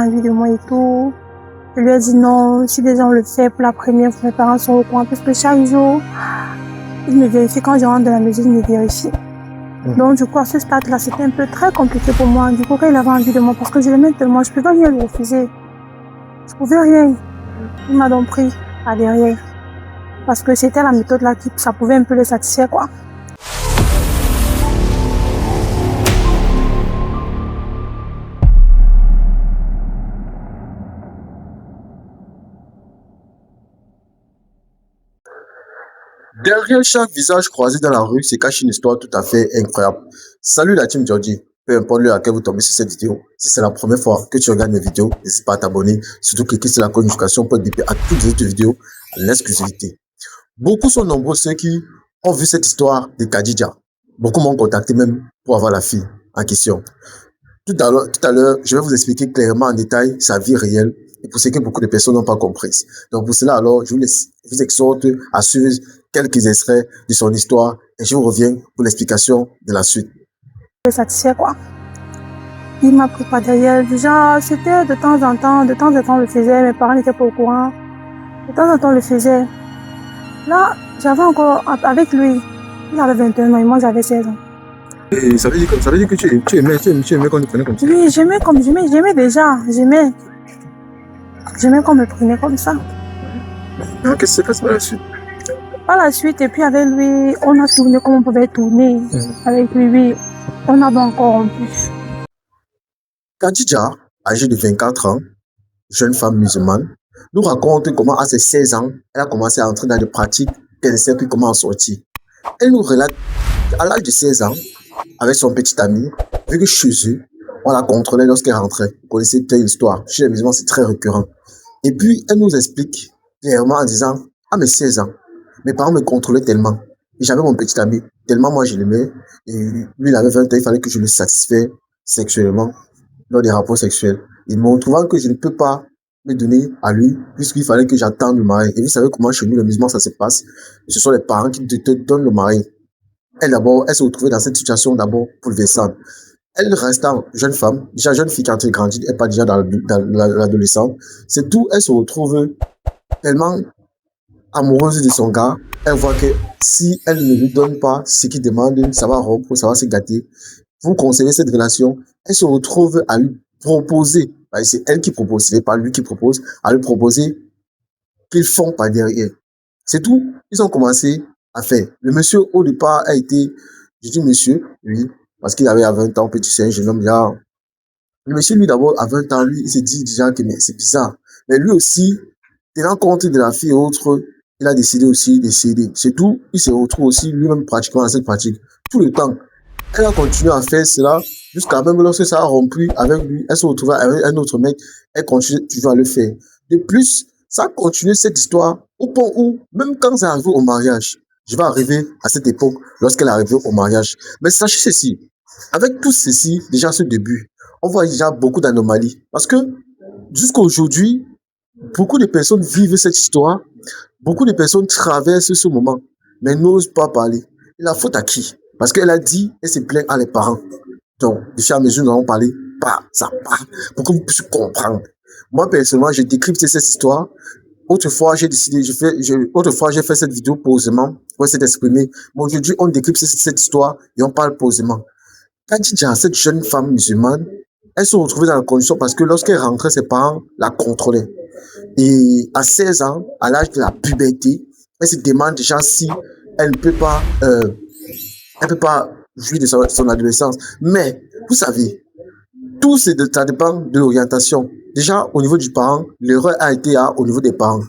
envie de moi et tout. Je lui ai dit non, si déjà on le fait pour la première fois, mes parents sont au courant, parce que chaque jour, il me vérifie. Quand je rentre dans la maison, il me vérifie. Donc, du coup, à ce stade-là, c'était un peu très compliqué pour moi. Du coup, quand il avait envie de moi, parce que je l'aimais tellement, je ne pouvais rien lui refuser. Je ne pouvais rien. Il m'a donc pris à derrière. Parce que c'était la méthode là qui, ça pouvait un peu le satisfaire, quoi. Derrière chaque visage croisé dans la rue se cache une histoire tout à fait incroyable. Salut la team Georgie. Peu importe l'heure à laquelle vous tombez sur cette vidéo, si c'est la première fois que tu regardes mes vidéos, n'hésite pas à t'abonner, surtout cliquer sur la notification pour être bipé à toutes les autres vidéos en exclusivité. Beaucoup sont nombreux ceux qui ont vu cette histoire de Khadija. Beaucoup m'ont contacté même pour avoir la fille en question. Tout à l'heure, je vais vous expliquer clairement en détail sa vie réelle et pour ce que beaucoup de personnes n'ont pas compris. Donc pour cela, alors, je vous exhorte à suivre quelques extraits de son histoire et je vous reviens pour l'explication de la suite. Satisfait, quoi. Il m'a pris par derrière. Déjà, c'était de temps en temps, on le faisait. Mes parents n'étaient pas au courant. De temps en temps, on le faisait. Là, j'avais encore, avec lui, il avait 21 ans et moi j'avais 16 ans. Et ça veut dire que tu aimais quand il prenait comme ça? Oui, j'aimais déjà, j'aimais qu'on me prenait comme ça. Qu'est-ce qui se passe par la suite? Par la suite, et puis avec lui, on a tourné comme on pouvait tourner. Avec lui, oui, on avait encore rompu. Khadija, âgée de 24 ans, jeune femme musulmane, nous raconte comment à ses 16 ans, elle a commencé à entrer dans des pratiques qu'elle ne sait plus comment en sortir. Elle nous relate qu'à l'âge de 16 ans, avec son petit ami, vu que chez eux, on la contrôlait lorsqu'elle rentrait. Vous connaissez telle histoire. Chez les musulmans, c'est très récurrent. Et puis, elle nous explique clairement en disant, à mes 16 ans, mes parents me contrôlaient tellement. Et j'avais mon petit ami, tellement moi je l'aimais. Et lui, il avait 20 ans, il fallait que je le satisfais sexuellement, dans des rapports sexuels. Et me retrouvant que je ne peux pas me donner à lui, puisqu'il fallait que j'attende le mari. Et vous savez comment chez nous, le musulman, ça se passe. Ce sont les parents qui te donnent le mari. Elle se retrouvait dans cette situation d'abord pour le descendre. Elle restant jeune femme, déjà jeune fille quand elle grandit, elle n'est pas déjà dans l'adolescence. C'est tout, elle se retrouve tellement amoureuse de son gars. Elle voit que si elle ne lui donne pas ce qu'il demande, ça va rompre, ça va se gâter. Pour conserver cette relation, elle se retrouve à lui proposer, c'est elle qui propose, ce n'est pas lui qui propose, à lui proposer qu'ils font par derrière. C'est tout, ils ont commencé à faire. Le monsieur, au départ, a été, je dis monsieur, oui, parce qu'il avait à 20 ans, petit, c'est un jeune homme, là. Le monsieur, lui, d'abord, à 20 ans, lui, il s'est dit déjà que c'est bizarre. Mais lui aussi, tenant compte de la fille et autres, il a décidé aussi de céder. C'est tout, il se retrouve aussi lui-même pratiquement dans cette pratique. Tout le temps. Elle a continué à faire cela, jusqu'à même lorsque ça a rompu avec lui, elle se retrouvait avec un autre mec, elle continue toujours à le faire. De plus, ça a continué cette histoire au point où, même quand c'est arrivé au mariage, je vais arriver à cette époque lorsqu'elle est arrivée au mariage. Mais sachez ceci, avec tout ceci, déjà ce début, on voit déjà beaucoup d'anomalies. Parce que jusqu'à aujourd'hui, beaucoup de personnes vivent cette histoire, beaucoup de personnes traversent ce moment, mais n'osent pas parler. Et la faute à qui? Parce qu'elle a dit, elle s'est plainte à les parents. Donc, de fur et à mesure, nous allons parler, ça part, pour que vous puissiez comprendre. Moi, personnellement, j'ai décrypté cette histoire. Autrefois, j'ai décidé, autrefois, j'ai fait cette vidéo posément pour essayer d'exprimer. Mais aujourd'hui, on décrypte cette histoire et on parle posément. Khadija, cette jeune femme musulmane, elle se retrouvait dans la condition parce que lorsqu'elle rentrait, ses parents la contrôlaient. Et à 16 ans, à l'âge de la puberté, elle se demande déjà si elle ne peut pas, jouir de son adolescence. Mais, vous savez, tout ça dépend de l'orientation. Déjà, au niveau du parent, l'erreur a été au niveau des parents.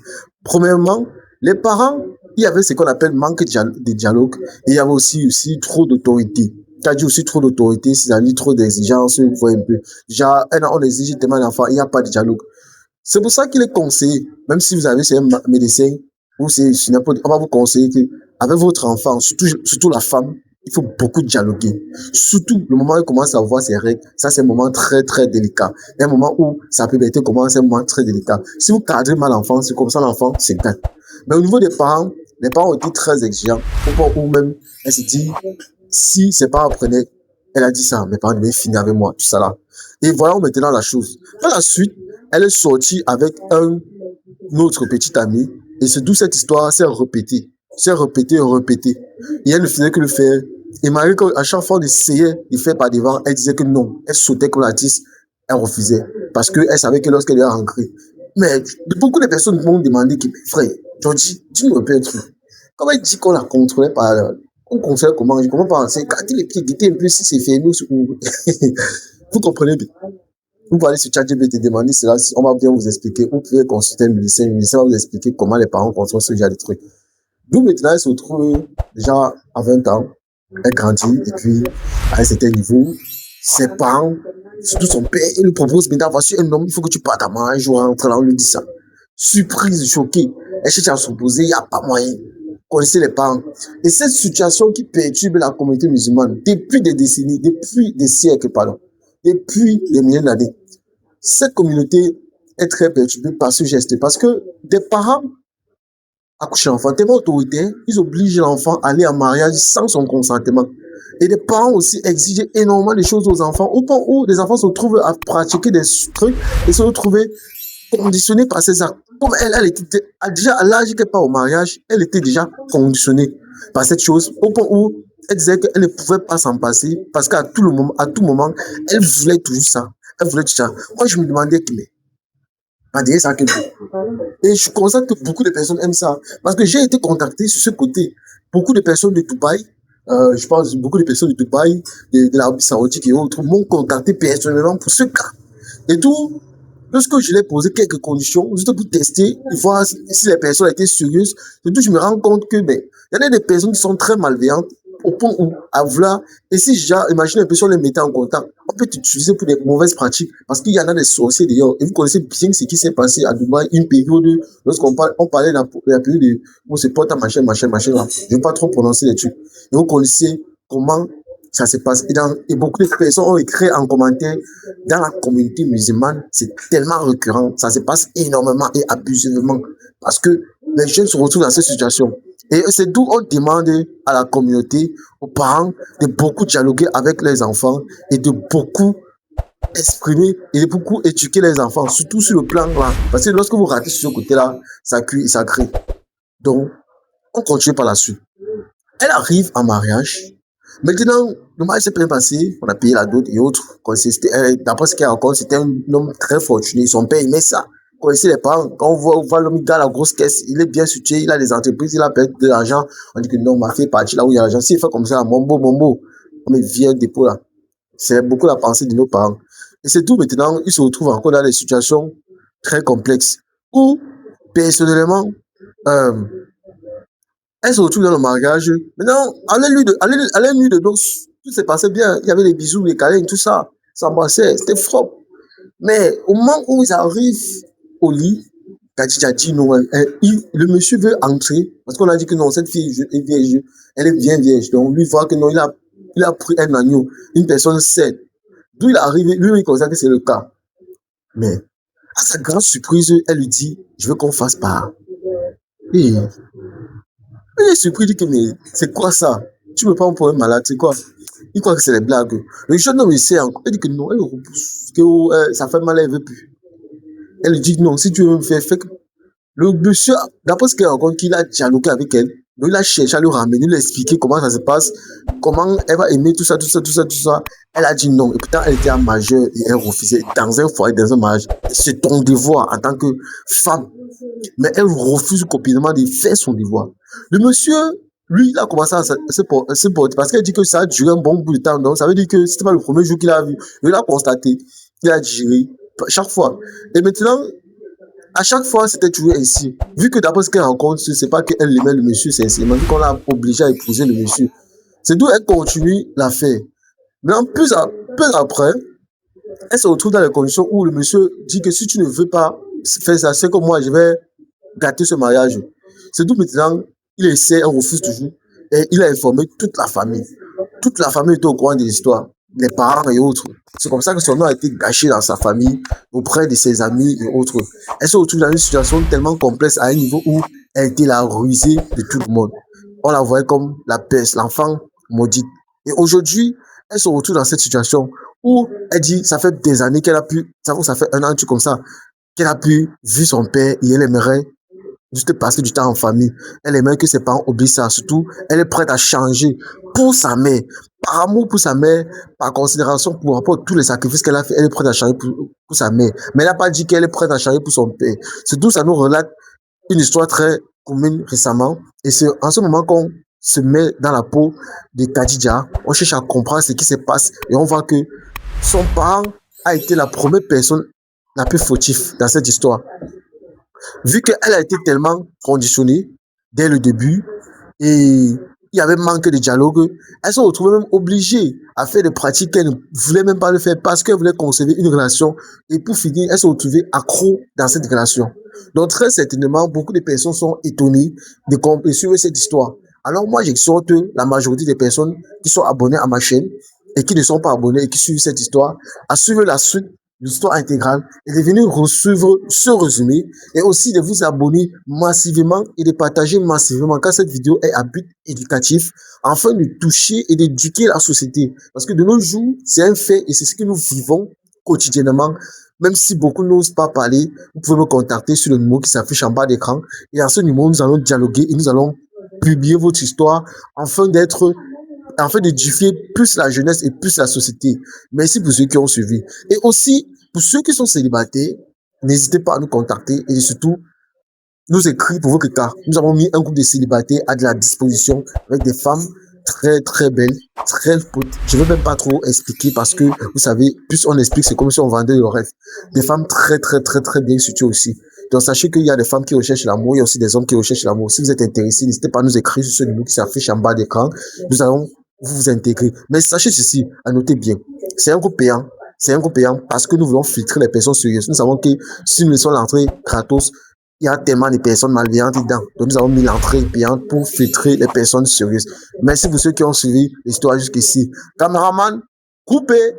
Premièrement, les parents, il y avait ce qu'on appelle manque de dialogue et il y avait aussi trop d'autorité. Quand dit aussi trop d'autorité, c'est-à-dire trop d'exigences, vous voyez un peu. Déjà, on exige tellement d'enfants, il n'y a pas de dialogue. C'est pour ça qu'il est conseillé, même si vous avez un médecin ou c'est n'importe, on va vous conseiller que avec votre enfant, surtout la femme, il faut beaucoup dialoguer. Surtout le moment où il commence à voir ses règles, ça c'est un moment très très délicat. Il y a un moment où sa puberté commence, c'est un moment très délicat. Si vous cadrez mal l'enfant, c'est comme ça l'enfant s'éteint. Mais au niveau des parents, les parents ont été très exigeants. Au point où même, elle se dit, si ses parents prenaient Elle a dit ça, mes parents devaient finir avec moi, tout ça là. Et voyons maintenant la chose. Par la suite, elle est sortie avec un autre petit ami, et c'est d'où cette histoire s'est répétée. S'est répétée et répétée. Et elle ne faisait que le faire. Et Marie, à chaque fois, on essayait de faire par devant, elle disait que non. Elle sautait comme la tisse, elle refusait. Parce qu'elle savait que lorsqu'elle est rentrée. Mais beaucoup de personnes m'ont demandé, frère, Georgie, dis-nous un peu un truc. Comment elle dit qu'on la contrôlait par on contrôlait comment? Je comprends pas. C'est quand les pieds guettés un peu si c'est fermé ou vous comprenez bien. Vous pouvez aller sur ChatGPT demander cela, on va bien vous expliquer. Vous pouvez consulter le lycée va vous expliquer comment les parents contrôlent ce genre de trucs. D'où maintenant, elle se retrouve déjà à 20 ans, elle grandit, et puis à un certain niveau, ses parents, surtout son père, il lui propose maintenant, voici un homme, il faut que tu partes à moi un jour, entre là, on lui dit ça. Surprise, choquée, elle cherche à s'opposer, il n'y a pas moyen. Connaissez les parents. Et cette situation qui perturbe la communauté musulmane depuis des décennies, depuis des siècles, pardon, depuis des milliers d'années, cette communauté est très perturbée par ce geste. Parce que des parents accouchent l'enfant tellement autoritaires, ils obligent l'enfant à aller en mariage sans son consentement. Et les parents aussi exigent énormément de choses aux enfants, au point où les enfants se retrouvent à pratiquer des trucs et se retrouvent conditionnés par ces actes. Comme elle était déjà à l'âge qu'elle part au mariage, elle était déjà conditionnée par cette chose, au point où elle disait qu'elle ne pouvait pas s'en passer parce qu'à tout moment, elle voulait toujours ça. Elle voulait tout ça. Moi, je me demandais mais ça que et je constate que beaucoup de personnes aiment ça. Parce que j'ai été contacté sur ce côté. Beaucoup de personnes de Dubaï, je pense beaucoup de personnes de Dubaï, de l'Arabie Saoudite et autres, m'ont contacté personnellement pour ce cas. Et tout, lorsque je l'ai posé quelques conditions, juste pour tester, voir si les personnes étaient sérieuses, et tout, je me rends compte que, il y en a des personnes qui sont très malveillantes, au point où, à vouloir, et si imaginez un peu si on les mettait en contact, on peut t'utiliser pour des mauvaises pratiques, parce qu'il y en a des sorciers d'ailleurs, et vous connaissez bien ce qui s'est passé à Dubaï, une période, lorsqu'on parlait de la période où se porte machin, là. Je ne vais pas trop prononcer les trucs. Et vous connaissez comment ça se passe. Et beaucoup de personnes ont écrit en commentaire, dans la communauté musulmane, c'est tellement récurrent, ça se passe énormément et abusivement, parce que les jeunes se retrouvent dans cette situation. Et c'est d'où on demande à la communauté, aux parents, de beaucoup dialoguer avec les enfants et de beaucoup exprimer et de beaucoup éduquer les enfants, surtout sur le plan là. Parce que lorsque vous ratez sur ce côté-là, ça cuit et ça crée. Donc, on continue par la suite. Elle arrive en mariage. Maintenant, le mariage s'est bien passé. On a payé la dot et autres. D'après ce qu'elle raconte, c'était un homme très fortuné. Son père aimait ça. Connaissez les parents, quand on voit l'homme dans la grosse caisse, il est bien situé, il a des entreprises, il a peut-être de l'argent. On dit que non, ma fille est partie là où il y a l'argent. S'il fait comme ça, mon beau, on met vieux dépôt là. C'est beaucoup la pensée de nos parents. Et c'est tout maintenant, ils se retrouvent encore dans des situations très complexes où, personnellement, elle se retrouve dans le mariage. Maintenant, à la nuit de noces, tout s'est passé bien. Il y avait les bisous, les câlins, tout ça. S'embrasser, c'était froid. Mais au moment où ils arrivent au lit, Khadija dit non, le monsieur veut entrer, parce qu'on a dit que non, cette fille est vierge, elle est bien vierge. Donc lui voit que non, il a pris un agneau, une personne saine. D'où il arrive, lui, il constate que c'est le cas. Mais, à sa grande surprise, elle lui dit, je veux qu'on fasse part. Et il est surpris, il dit que, mais c'est quoi ça? Tu me prends pour un malade, c'est quoi? Il croit que c'est des blagues. Le jeune homme, il sait encore. Il dit que non, elle repousse, que ça fait mal, elle ne veut plus. Elle lui dit non, si tu veux me faire, fais que. Le monsieur, d'après ce qu'elle raconte, qu'il a dialogué avec elle, donc il a cherché à lui ramener, lui expliquer comment ça se passe, comment elle va aimer tout ça. Elle a dit non. Et pourtant, elle était majeure et elle refusait dans un foyer, dans un mariage. C'est ton devoir en tant que femme. Mais elle refuse complètement de faire son devoir. Le monsieur, lui, il a commencé à se porter parce qu'elle dit que ça a duré un bon bout de temps. Donc, ça veut dire que c'était pas le premier jour qu'il a vu. Il a constaté, il a digéré chaque fois. Et maintenant, à chaque fois, c'était toujours ainsi. Vu que d'après ce qu'elle rencontre, c'est pas qu'elle aimait le monsieur sincèrement, vu qu'on l'a obligé à épouser le monsieur. C'est d'où elle continue l'affaire. Mais en plus après, elle se retrouve dans les conditions où le monsieur dit que si tu ne veux pas faire ça, c'est comme moi, je vais gâter ce mariage. C'est d'où maintenant, il essaie, elle refuse toujours. Et il a informé toute la famille. Toute la famille était au courant de l'histoire. Les parents et autres. C'est comme ça que son nom a été gâché dans sa famille, auprès de ses amis et autres. Elle se retrouve dans une situation tellement complexe à un niveau où elle était la rusée de tout le monde. On la voyait comme la peste, l'enfant maudite. Et aujourd'hui, elle se retrouve dans cette situation où elle dit, ça fait des années qu'elle a pu, ça fait un an, un truc comme ça, qu'elle a pu vu son père et elle aimerait juste passer du temps en famille. Elle aimerait que ses parents oublient ça. Surtout, elle est prête à changer pour sa mère. Par amour pour sa mère, par considération pour rapport à tous les sacrifices qu'elle a fait, elle est prête à changer pour sa mère. Mais elle n'a pas dit qu'elle est prête à changer pour son père. Surtout, ça nous relate une histoire très commune récemment. Et c'est en ce moment qu'on se met dans la peau de Khadija. On cherche à comprendre ce qui se passe et on voit que son parent a été la première personne la plus fautive dans cette histoire. Vu qu'elle a été tellement conditionnée dès le début et il y avait manque de dialogue, elle se retrouvait même obligée à faire des pratiques qu'elle ne voulait même pas le faire parce qu'elle voulait conserver une relation et pour finir, elle se retrouvait accro dans cette relation. Donc très certainement, beaucoup de personnes sont étonnées de suivre cette histoire. Alors moi, j'exhorte la majorité des personnes qui sont abonnées à ma chaîne et qui ne sont pas abonnés et qui suivent cette histoire à suivre la suite, l'histoire intégrale et de venir suivre ce résumé et aussi de vous abonner massivement et de partager massivement quand cette vidéo est à but éducatif afin de toucher et d'éduquer la société. Parce que de nos jours, c'est un fait et c'est ce que nous vivons quotidiennement. Même si beaucoup n'osent pas parler, vous pouvez me contacter sur le numéro qui s'affiche en bas d'écran et à ce numéro, nous allons dialoguer et nous allons publier votre histoire afin d'édifier plus la jeunesse et plus la société. Merci pour ceux qui ont suivi. Et aussi, pour ceux qui sont célibataires, n'hésitez pas à nous contacter et surtout, nous écrire pour votre cas. Nous avons mis un groupe de célibataires à de la disposition avec des femmes très très belles, très potes. Je ne veux même pas trop expliquer parce que, vous savez, plus on explique, c'est comme si on vendait le rêve. Des femmes très très très très bien situées aussi. Donc sachez qu'il y a des femmes qui recherchent l'amour, il y a aussi des hommes qui recherchent l'amour. Si vous êtes intéressé, n'hésitez pas à nous écrire sur ce numéro qui s'affiche en bas d'écran. Nous allons vous intégrer. Mais sachez ceci, à noter bien, c'est un groupe payant. C'est un groupe payant parce que nous voulons filtrer les personnes sérieuses. Nous savons que si nous laissons l'entrée gratos, il y a tellement de personnes malveillantes dedans. Donc nous avons mis l'entrée payante pour filtrer les personnes sérieuses. Merci pour ceux qui ont suivi l'histoire jusqu'ici. Caméraman, coupez!